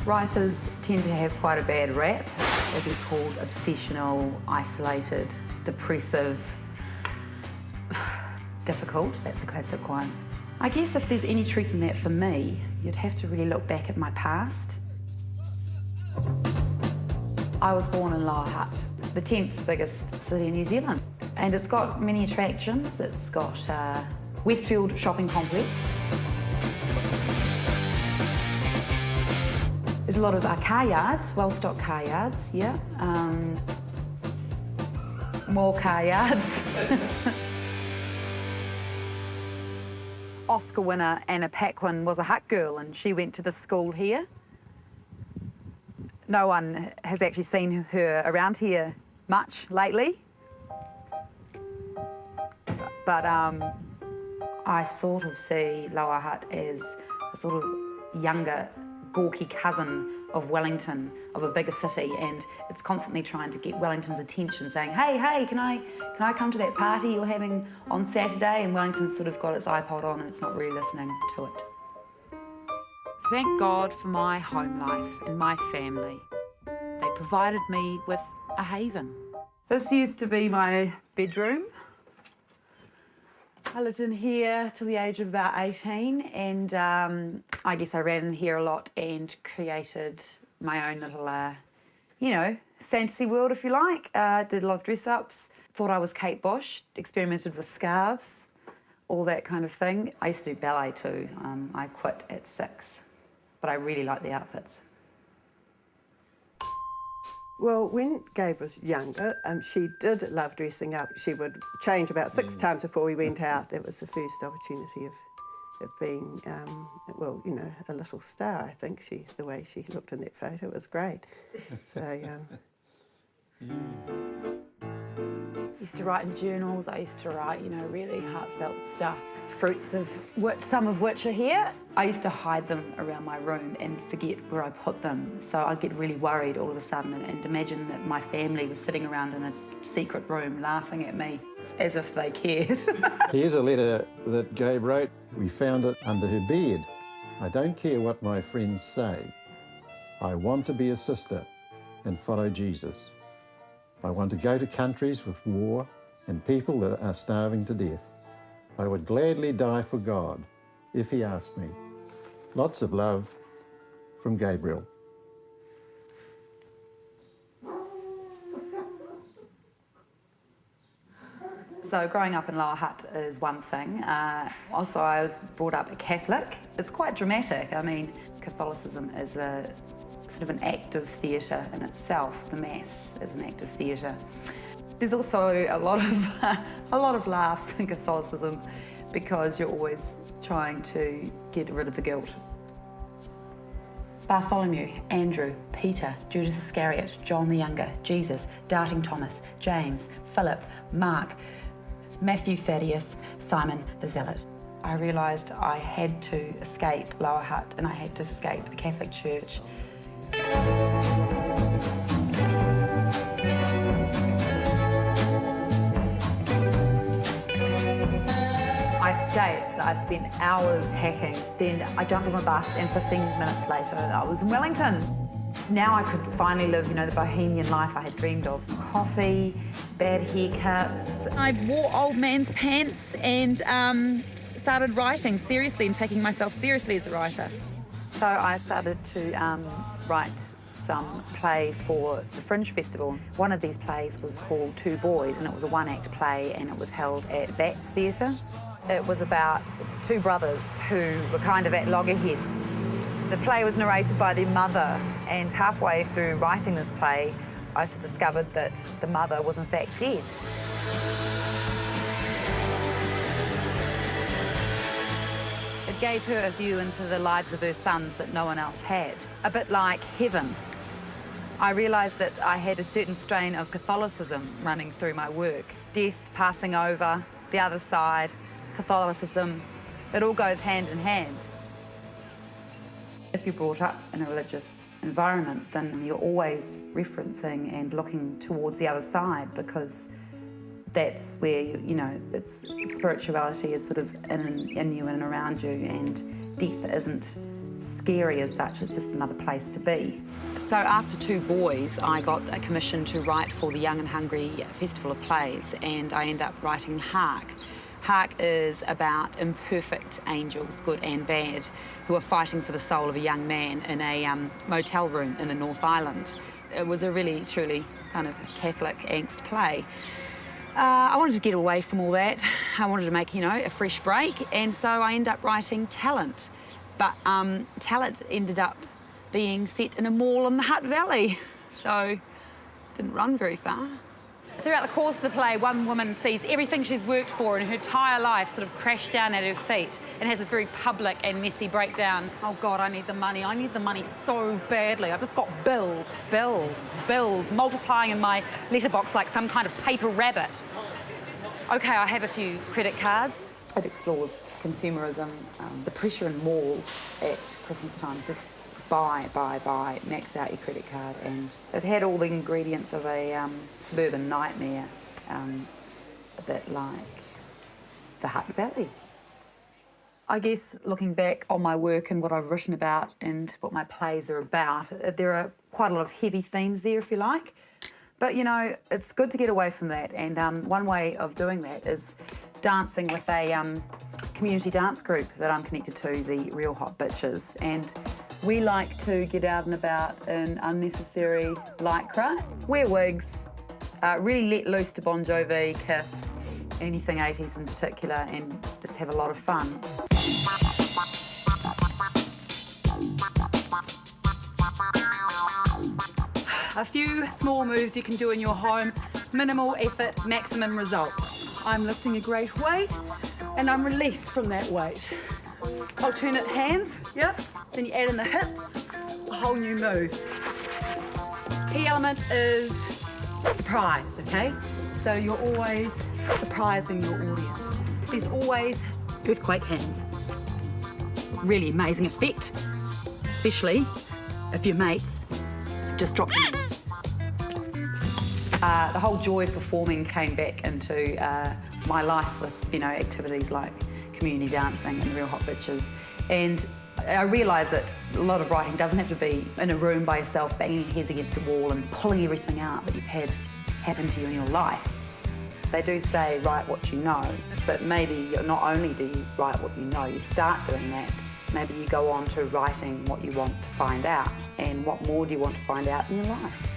Writers tend to have quite a bad rap. They get called obsessional, isolated, depressive, difficult. That's a classic one. I guess if there's any truth in that for me, you'd have to really look back at my past. I was born in Lower Hutt, the 10th biggest city in New Zealand. And it's got many attractions. It's got Westfield Shopping Complex. There's a lot of car yards, well-stocked car yards, yeah. More car yards. Oscar winner Anna Paquin was a Hutt girl and she went to the school here. No one has actually seen her around here much lately. But I sort of see Lower Hutt as a sort of younger, gawky cousin of Wellington, of a bigger city, and it's constantly trying to get Wellington's attention, saying, hey, can I come to that party you're having on Saturday? And Wellington's sort of got its iPod on and it's not really listening to it. Thank God for my home life and my family. They provided me with a haven. This used to be my bedroom. I lived in here till the age of about 18 and I guess I ran in here a lot and created my own little, you know, fantasy world, if you like. Did a lot of dress-ups, thought I was Kate Bush, experimented with scarves, all that kind of thing. I used to do ballet too. I quit at 6, but I really like the outfits. Well, when Gabe was younger, she did love dressing up. She would change about 6 times before we went out. It was the first opportunity of being, well, you know, a little star, I think, the way she looked in that photo. It was great. So, used to write in journals. I used to write, you know, really heartfelt stuff. Fruits of which, some of which are here. I used to hide them around my room and forget where I put them. So I'd get really worried all of a sudden and imagine that my family was sitting around in a secret room laughing at me as if they cared. Here's a letter that Gabe wrote. We found it under her bed. I don't care what my friends say. I want to be a sister and follow Jesus. I want to go to countries with war and people that are starving to death. I would gladly die for God if he asked me. Lots of love from Gabriel. So growing up in Lower Hutt is one thing. Also, I was brought up a Catholic. It's quite dramatic. I mean, Catholicism is a sort of an act of theatre in itself. The Mass is an act of theatre. There's also a lot of laughs in Catholicism because you're always trying to get rid of the guilt. Bartholomew, Andrew, Peter, Judas Iscariot, John the Younger, Jesus, Doubting Thomas, James, Philip, Mark, Matthew, Thaddeus, Simon the Zealot. I realised I had to escape Lower Hutt and I had to escape the Catholic Church. I escaped. I spent hours hacking. Then I jumped on a bus and 15 minutes later I was in Wellington. Now I could finally live, you know, the bohemian life I had dreamed of. Coffee, bad haircuts. I wore old man's pants and started writing seriously and taking myself seriously as a writer. So I started to write some plays for the Fringe Festival. One of these plays was called Two Boys and it was a one-act play and it was held at Bats Theatre. It was about two brothers who were kind of at loggerheads. The play was narrated by their mother and halfway through writing this play I discovered that the mother was in fact dead. It gave her a view into the lives of her sons that no one else had, a bit like heaven. I realised that I had a certain strain of Catholicism running through my work. Death, passing over, the other side, Catholicism, it all goes hand in hand. If you're brought up in a religious environment, then you're always referencing and looking towards the other side because that's where, you know, spirituality is sort of in you and around you and death isn't scary as such, it's just another place to be. So after Two Boys, I got a commission to write for the Young and Hungry Festival of Plays, and I ended up writing Hark. Hark is about imperfect angels, good and bad, who are fighting for the soul of a young man in a motel room in the North Island. It was a really, truly kind of Catholic angst play. I wanted to get away from all that. I wanted to make, a fresh break, and so I ended up writing Talent. But Talent ended up being set in a mall in the Hutt Valley, so didn't run very far. Throughout the course of the play, one woman sees everything she's worked for in her entire life sort of crash down at her feet and has a very public and messy breakdown. Oh God, I need the money. I need the money so badly. I've just got bills, multiplying in my letterbox like some kind of paper rabbit. Okay, I have a few credit cards. It explores consumerism, the pressure in malls at Christmas time. Just buy, max out your credit card, and it had all the ingredients of a suburban nightmare, a bit like the Hutt Valley. I guess looking back on my work and what I've written about and what my plays are about, there are quite a lot of heavy themes there, if you like. But, it's good to get away from that, and one way of doing that is dancing with a community dance group that I'm connected to, the Real Hot Bitches, and we like to get out and about in unnecessary lycra, wear wigs, really let loose to Bon Jovi, Kiss, anything 80s in particular, and just have a lot of fun. A few small moves you can do in your home, minimal effort, maximum results. I'm lifting a great weight, and I'm released from that weight. Alternate hands, yep. Then you add in the hips, a whole new move. Key element is surprise, okay? So you're always surprising your audience. There's always earthquake hands. Really amazing effect, especially if your mates just dropped them in. The whole joy of performing came back into my life with, activities like community dancing and Real Hot Bitches. And I realised that a lot of writing doesn't have to be in a room by yourself, banging your heads against the wall and pulling everything out that you've had happen to you in your life. They do say write what you know, but maybe not only do you write what you know, you start doing that. Maybe you go on to writing what you want to find out, and what more do you want to find out in your life?